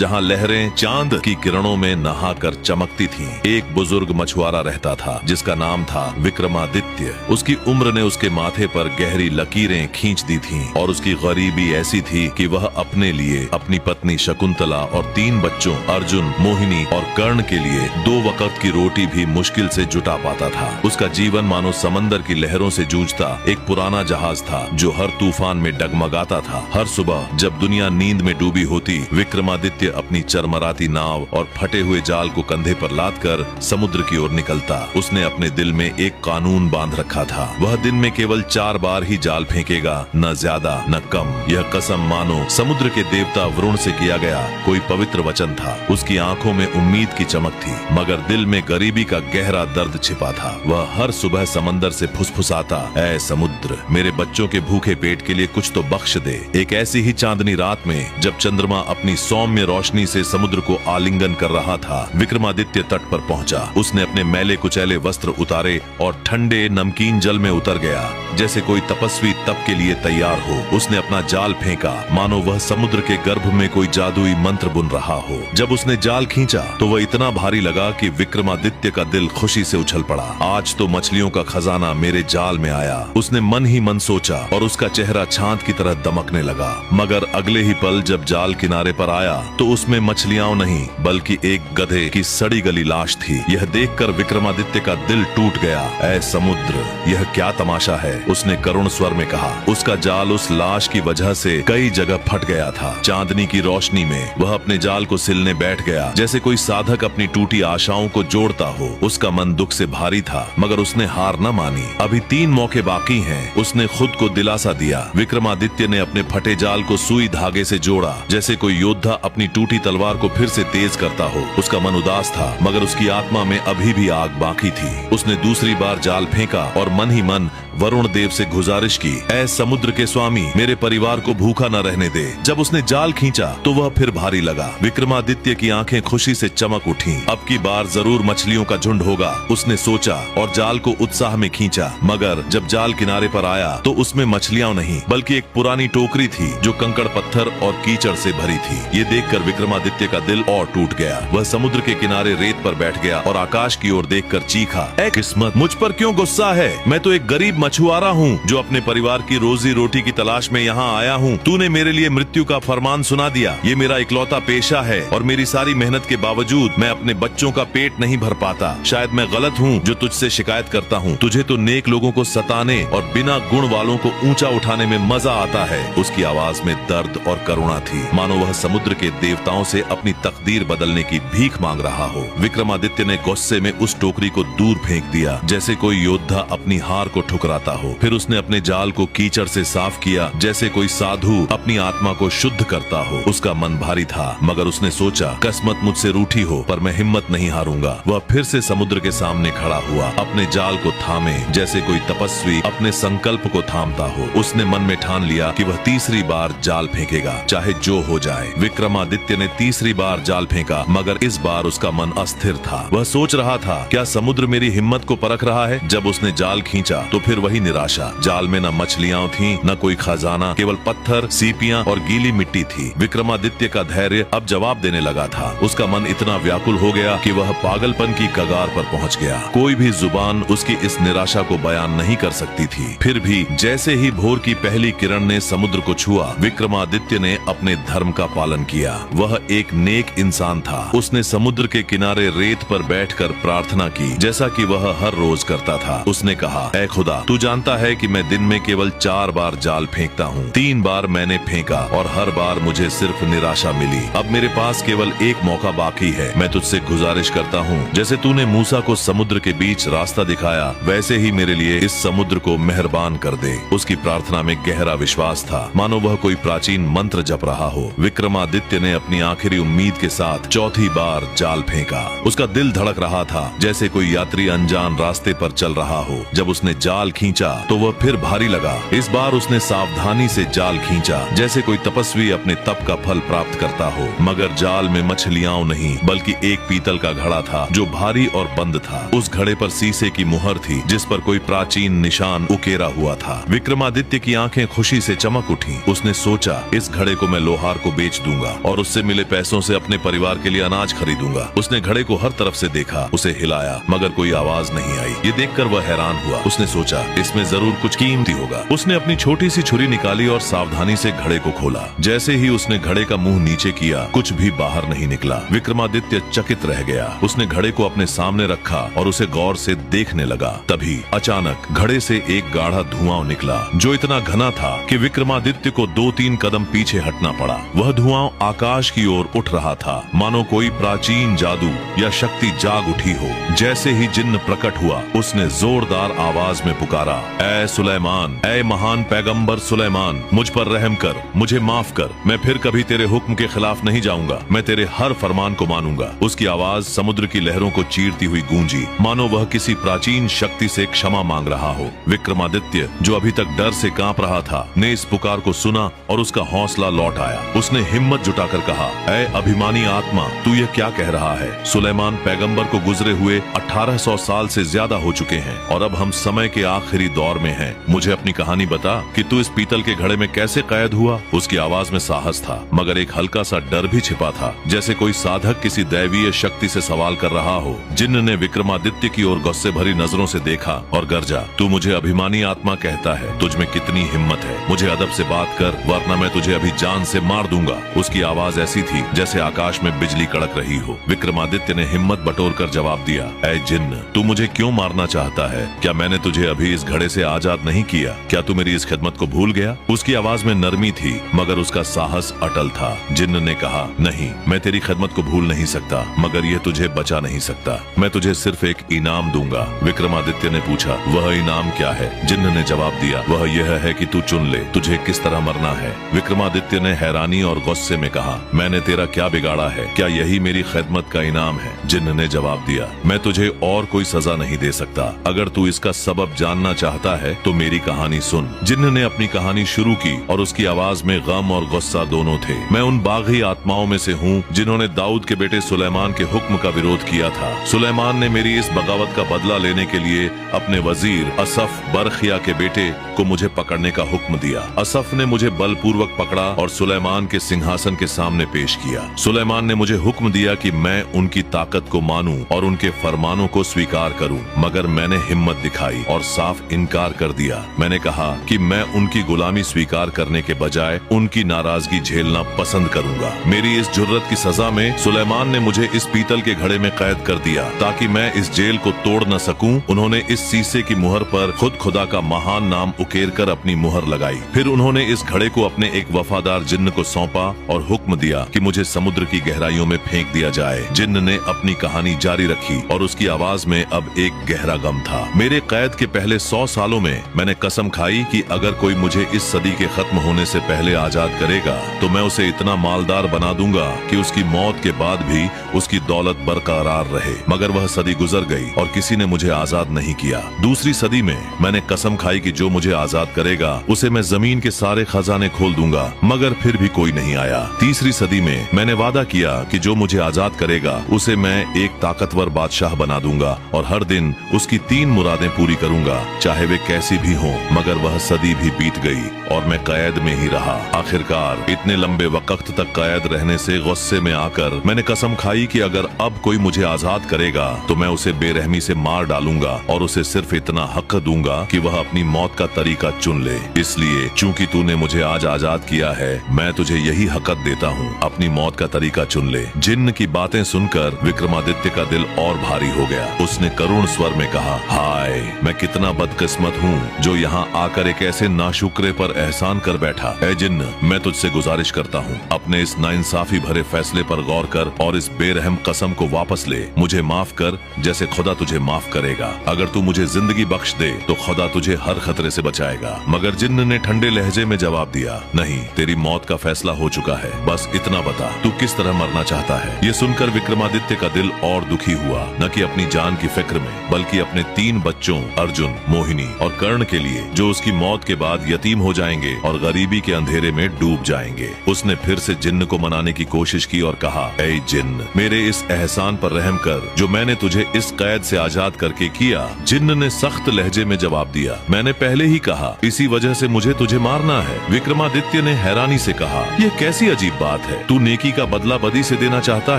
जहाँ लहरें चांद की किरणों में नहाकर चमकती थीं। एक बुजुर्ग मछुआरा रहता था जिसका नाम था विक्रमादित्य। उसकी उम्र ने उसके माथे पर गहरी लकीरें खींच दी थीं और उसकी गरीबी ऐसी थी कि वह अपने लिए, अपनी पत्नी शकुंतला और 3 बच्चों अर्जुन, मोहिनी और कर्ण के लिए 2 वक्त की रोटी भी मुश्किल से जुटा पाता था। उसका जीवन मानो समंदर की लहरों से जूझता एक पुराना जहाज था जो हर तूफान में डगमगाता था। हर सुबह जब दुनिया नींद में डूबी होती, विक्रमादित्य अपनी चरमराती नाव और फटे हुए जाल को कंधे पर लादकर समुद्र की ओर निकलता। उसने अपने दिल में एक कानून बांध रखा था। वह दिन में केवल 4 बार ही जाल फेंकेगा, न ज्यादा न कम। यह कसम मानो समुद्र के देवता वरुण से किया गया कोई पवित्र वचन था। उसकी आंखों में उम्मीद की चमक थी, मगर दिल में गरीबी का गहरा दर्द छिपा था। वह हर सुबह समंदर से फुसफुसाता, ऐ समुद्र, मेरे बच्चों के भूखे पेट के लिए कुछ तो बख्श दे। एक ऐसी ही चांदनी रात में जब चंद्रमा अपनी सौम्य रोशनी से समुद्र को आलिंगन कर रहा था, विक्रमादित्य तट पर पहुंचा। उसने अपने मैले कुचैले वस्त्र उतारे और ठंडे नमकीन जल में उतर गया, जैसे कोई तपस्वी तप के लिए तैयार हो। उसने अपना जाल फेंका, मानो वह समुद्र के गर्भ में कोई जादुई मंत्र बुन रहा हो। जब उसने जाल खींचा तो वह इतना भारी लगा कि विक्रमादित्य का दिल खुशी से उछल पड़ा। आज तो मछलियों का खजाना मेरे जाल में आया, उसने मन ही मन सोचा और उसका चेहरा चांद की तरह दमकने लगा। मगर अगले ही पल जब जाल किनारे पर आया तो उसमें मछलियां नहीं बल्कि एक गधे की सड़ी गली लाश थी। यह देखकर विक्रमादित्य का दिल टूट गया। ऐ समुद्र, यह क्या तमाशा है, उसने करुण स्वर में कहा। उसका जाल उस लाश की वजह से कई जगह फट गया था। चांदनी की रोशनी में वह अपने जाल को सिलने बैठ गया, जैसे कोई साधक अपनी टूटी आशाओं को जोड़ता हो। उसका मन दुख से भारी था, मगर उसने हार न मानी। अभी 3 मौके बाकी हैं, उसने खुद को दिलासा दिया। विक्रमादित्य ने अपने फटे जाल को सुई धागे से जोड़ा, जैसे कोई योद्धा अपनी टूटी तलवार को फिर से तेज करता हो। उसका मन उदास था, मगर उसकी आत्मा में अभी भी आग बाकी थी। उसने दूसरी बार जाल फेंका और मन ही मन वरुण देव से गुजारिश की, ऐ समुद्र के स्वामी, मेरे परिवार को भूखा न रहने दे। जब उसने जाल खींचा तो वह फिर भारी लगा। विक्रमादित्य की आंखें खुशी से चमक उठी। अब की बार जरूर मछलियों का झुंड होगा, उसने सोचा और जाल को उत्साह में खींचा। मगर जब जाल किनारे पर आया तो उसमें मछलियां नहीं बल्कि एक पुरानी टोकरी थी जो कंकड़ पत्थर और कीचड़ से भरी थी। ये देखकर विक्रमादित्य का दिल और टूट गया। वह समुद्र के किनारे रेत पर बैठ गया और आकाश की ओर देखकर चीखा, ऐ किस्मत, मुझ पर क्यों गुस्सा है? मैं तो एक गरीब मछुआरा हूँ जो अपने परिवार की रोजी रोटी की तलाश में यहाँ आया हूँ। तूने मेरे लिए मृत्यु का फरमान सुना दिया। ये मेरा इकलौता पेशा है और मेरी सारी मेहनत के बावजूद मैं अपने बच्चों का पेट नहीं भर पाता। शायद मैं गलत हूँ जो तुझसे शिकायत करता हूँ। तुझे तो नेक लोगों को सताने और बिना गुण वालों को ऊंचा उठाने में मजा आता है। उसकी आवाज में दर्द और करुणा थी, मानो वह समुद्र के देवताओं से अपनी तकदीर बदलने की भीख मांग रहा हो। विक्रमादित्य ने गुस्से में उस टोकरी को दूर फेंक दिया, जैसे कोई योद्धा अपनी हार को ठुकराता हो। फिर उसने अपने जाल को कीचड़ से साफ किया, जैसे कोई साधु अपनी आत्मा को शुद्ध करता हो। उसका मन भारी था, मगर उसने सोचा, किस्मत मुझसे रूठी हो पर मैं हिम्मत नहीं हारूंगा। वह फिर से समुद्र के सामने खड़ा हुआ, अपने जाल को थामे, जैसे कोई तपस्वी अपने संकल्प को थामता हो। उसने मन में ठान लिया कि वह तीसरी बार जाल फेंकेगा, चाहे जो हो जाए। विक्रमादित्य ने तीसरी बार जाल फेंका, मगर इस बार उसका मन अस्थिर था। वह सोच रहा था, क्या समुद्र मेरी हिम्मत को परख रहा है? जब उसने जाल खींचा तो फिर वही निराशा। जाल में न मछलियां थीं, न कोई खजाना, केवल पत्थर, सीपियां और गीली मिट्टी थी। विक्रमादित्य का धैर्य अब जवाब देने लगा था। उसका मन इतना व्याकुल हो गया कि वह पागलपन की कगार पर पहुंच गया। कोई भी जुबान उसकी इस निराशा को बयान नहीं कर सकती थी। फिर भी जैसे ही भोर की पहली किरण ने समुद्र को छुआ, विक्रमादित्य ने अपने धर्म का पालन किया। वह एक नेक इंसान था। उसने समुद्र के किनारे रेत पर बैठकर प्रार्थना की, जैसा कि वह हर रोज करता था। उसने कहा, ऐ खुदा, तू जानता है कि मैं दिन में केवल 4 बार जाल फेंकता हूँ। 3 बार मैंने फेंका और हर बार मुझे सिर्फ निराशा मिली। अब मेरे पास केवल एक मौका बाकी है। मैं तुझसे गुजारिश करता हूँ, जैसे तूने मूसा को समुद्र के बीच रास्ता दिखाया, वैसे ही मेरे लिए इस समुद्र को मेहरबान कर दे। उसकी प्रार्थना में गहरा विश्वास था, मानो वह कोई प्राचीन मंत्र जप रहा हो। विक्रमादित्य ने अपनी आखिरी उम्मीद के साथ चौथी बार जाल फेंका। उसका दिल धड़क रहा था, जैसे कोई यात्री अनजान रास्ते पर चल रहा हो। जब उसने जाल खींचा तो वह फिर भारी लगा। इस बार उसने सावधानी से जाल खींचा, जैसे कोई तपस्वी अपने तप का फल प्राप्त करता हो। मगर जाल में मछलियां नहीं, बल्कि एक पीतल का घड़ा था जो भारी और बंद था। उस घड़े पर शीशे की मुहर थी जिस पर कोई प्राचीन निशान उकेरा हुआ था। विक्रमादित्य की आंखें खुशी से चमक उठी। उसने सोचा, इस घड़े को मैं लोहार को बेच दूंगा और उससे मिले पैसों से अपने परिवार के लिए अनाज खरीदूंगा। उसने घड़े को हर तरफ से देखा, उसे हिलाया, मगर कोई आवाज नहीं आई। ये देखकर वह हैरान हुआ। उसने सोचा, इसमें जरूर कुछ कीमती होगा। उसने अपनी छोटी सी छुरी निकाली और सावधानी से घड़े को खोला। जैसे ही उसने घड़े का मुंह नीचे किया, कुछ भी बाहर नहीं निकला। विक्रमादित्य चकित रह गया। उसने घड़े को अपने सामने रखा और उसे गौर से देखने लगा। तभी अचानक घड़े से एक गाढ़ा धुआं निकला जो इतना घना था कि विक्रमादित्य को 2-3 कदम पीछे हटना पड़ा। वह धुआं आकाश की ओर उठ रहा था, मानो कोई प्राचीन जादू या शक्ति जाग उठी हो। जैसे ही जिन्न प्रकट हुआ, उसने जोरदार आवाज में पुकारा, ऐ सुलेमान, ऐ महान पैगंबर सुलेमान, मुझ पर रहम कर, मुझे माफ कर। मैं फिर कभी तेरे हुक्म के खिलाफ नहीं जाऊंगा। मैं तेरे हर फरमान को मानूंगा। उसकी आवाज समुद्र की लहरों को चीरती हुई गूंजी, मानो वह किसी प्राचीन शक्ति से क्षमा मांग रहा हो। विक्रमादित्य, जो अभी तक डर से कांप रहा था, ने इस पुकार को सुना और उसका हौसला लौट आया। उसने हिम्मत जुटाकर कहा, ऐ अभिमानी आत्मा, तू यह क्या कह रहा है? सुलेमान पैगंबर को गुजरे हुए 1800 साल से ज्यादा हो चुके हैं और अब हम समय के आखिरी दौर में हैं। मुझे अपनी कहानी बता कि तू इस पीतल के घड़े में कैसे कैद हुआ? उसकी आवाज में साहस था, मगर एक हल्का सा डर भी छिपा था, जैसे कोई साधक किसी दैवीय शक्ति से सवाल कर रहा हो। जिन्न ने विक्रमादित्य की ओर गुस्से भरी नजरों से देखा और गरजा, तू मुझे अभिमानी आत्मा कहता है? तुझ में कितनी हिम्मत है? मुझे अदब से बात कर, वरना मैं तुझे अभी जान से मार दूंगा। उसकी आवाज ऐसी थी जैसे आकाश में बिजली कड़क रही हो। विक्रमादित्य ने हिम्मत बटोर कर जवाब दिया, ऐ जिन्न, तू मुझे क्यों मारना चाहता है? क्या मैंने तुझे अभी इस घड़े से आजाद नहीं किया? क्या तू मेरी इस खिदमत को भूल गया? उसकी आवाज में नरमी थी, मगर उसका साहस अटल था। जिन्न ने कहा, नहीं, मैं तेरी खिदमत को भूल नहीं सकता, मगर यह तुझे बचा नहीं सकता। मैं तुझे सिर्फ एक इनाम दूंगा। विक्रमादित्य ने पूछा, वह इनाम क्या है? जिन्न ने जवाब दिया, वह यह है कि तू चुन ले तुझे किस तरह मरना है। विक्रमादित्य ने हैरानी और गुस्से में कहा, मैंने तेरा क्या बिगाड़ा है? क्या यही मेरी खिदमत का इनाम है? जिन्न ने जवाब दिया, मैं तुझे और कोई सजा नहीं दे सकता। अगर तू इसका सबब जानना चाहता है तो मेरी कहानी सुन। जिन्न ने अपनी कहानी शुरू की और उसकी आवाज में गम और गुस्सा दोनों थे। मैं उन बागी आत्माओं में से हूँ जिन्होंने दाऊद के बेटे सुलेमान के हुक्म का विरोध किया था। सुलेमान ने मेरी इस बगावत का बदला लेने के लिए अपने वजीर असफ बरखिया के बेटे को मुझे पकड़ने का हुक्म दिया। असफ ने मुझे बलपूर्वक पकड़ा और सुलेमान के सिंहासन के सामने पेश किया। सुलेमान ने मुझे हुक्म दिया कि मैं उनकी ताकत को मानूं और उनके फरमानों को स्वीकार करूं, मगर मैंने हिम्मत दिखाई और साफ इनकार कर दिया। मैंने कहा कि मैं उनकी गुलामी स्वीकार करने के बजाय उनकी नाराजगी झेलना पसंद करूंगा। मेरी इस जुर्रत की सजा में सुलेमान ने मुझे इस पीतल के घड़े में कैद कर दिया ताकि मैं इस जेल को तोड़ न सकूं। उन्होंने इस शीशे की मुहर पर खुद खुदा का महान नाम उकेर कर अपनी मुहर लगाई। फिर उन्होंने इस घड़े को अपने एक वफादार जिन्न को सौंपा और हुक्म दिया कि मुझे समुद्र की गहराइयों में फेंक दिया जाए। जिन्न ने अपनी कहानी जारी रखी और उसकी आवाज में अब एक गहरा गम था। मेरे कैद के पहले 100 सालों में मैंने कसम खाई कि अगर कोई मुझे इस सदी के खत्म होने से पहले आजाद करेगा तो मैं उसे इतना मालदार बना दूंगा कि उसकी मौत के बाद भी उसकी दौलत बरकरार रहे। मगर वह सदी गुजर गई और किसी ने मुझे आजाद नहीं किया। दूसरी सदी में मैंने कसम खाई कि जो मुझे आजाद करेगा उसे मैं जमीन के सारे खजाने खोल दूंगा, मगर फिर भी कोई नहीं आया। तीसरी सदी में मैंने वादा किया कि जो मुझे आजाद करेगा उसे मैं एक ताकतवर बादशाह बना दूंगा और हर दिन उसकी 3 मुरादें पूरी करूंगा, चाहे वे कैसी भी हों। मगर वह सदी भी बीत गई और मैं कैद में ही रहा। आखिरकार इतने लंबे वक्त तक कैद रहने से गुस्से में आकर मैंने कसम खाई कि अगर अब कोई मुझे आजाद करेगा तो मैं उसे बेरहमी से मार डालूंगा और उसे सिर्फ इतना हक दूंगा कि वह अपनी मौत का तरीका चुन ले। इसलिए चूंकि तूने मुझे आज आजाद किया है, मैं तुझे यही हक देता हूँ, अपनी मौत का तरीका चुन ले। जिन्न की बातें सुनकर विक्रमादित्य का दिल और भारी हो गया। उसने करुण स्वर में कहा, हाय, मैं कितना बदकिस्मत हूँ जो यहाँ आकर एक ऐसे नाशुक्रे पर एहसान कर बैठा। ऐ जिन्न, मैं तुझसे गुजारिश करता हूँ, अपने इस नाइंसाफी भरे फैसले पर गौर कर और इस बेरहम कसम को वापस ले। मुझे माफ कर जैसे खुदा तुझे माफ करेगा। अगर तू मुझे जिंदगी बख्श दे तो खुदा तुझे हर खतरे से बचाएगा। मगर जिन्न ने ठंडे लहजे में जवाब दिया, नहीं, तेरी मौत का फैसला हो चुका है। बस इतना बता, तू किस तरह मरना चाहता है? ये सुनकर विक्रमादित्य का दिल और दुखी हुआ, न कि अपनी जान की फिक्र में, बल्कि अपने 3 बच्चों अर्जुन, मोहिनी और कर्ण के लिए, जो उसकी मौत के बाद यतीम हो जाएंगे और गरीबी के अंधेरे में डूब जाएंगे। उसने फिर से जिन्न को मनाने की कोशिश की और कहा, ऐ जिन्न, मेरे इस एहसान पर रहम कर जो मैंने तुझे इस कैद से आजाद करके किया। जिन्न ने सख्त लहजे में जवाब दिया, मैंने पहले ही कहा, इसी वजह से मुझे तुझे मारना है। विक्रमादित्य ने हैरानी से कहा, यह कैसी अजीब बात है, तू नेकी का बदला बदी से देना चाहता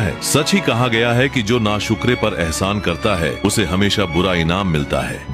है। सच ही कहा गया है कि जो नाशुक्रे पर एहसान करता है उसे हमेशा बुरा इनाम मिलता है।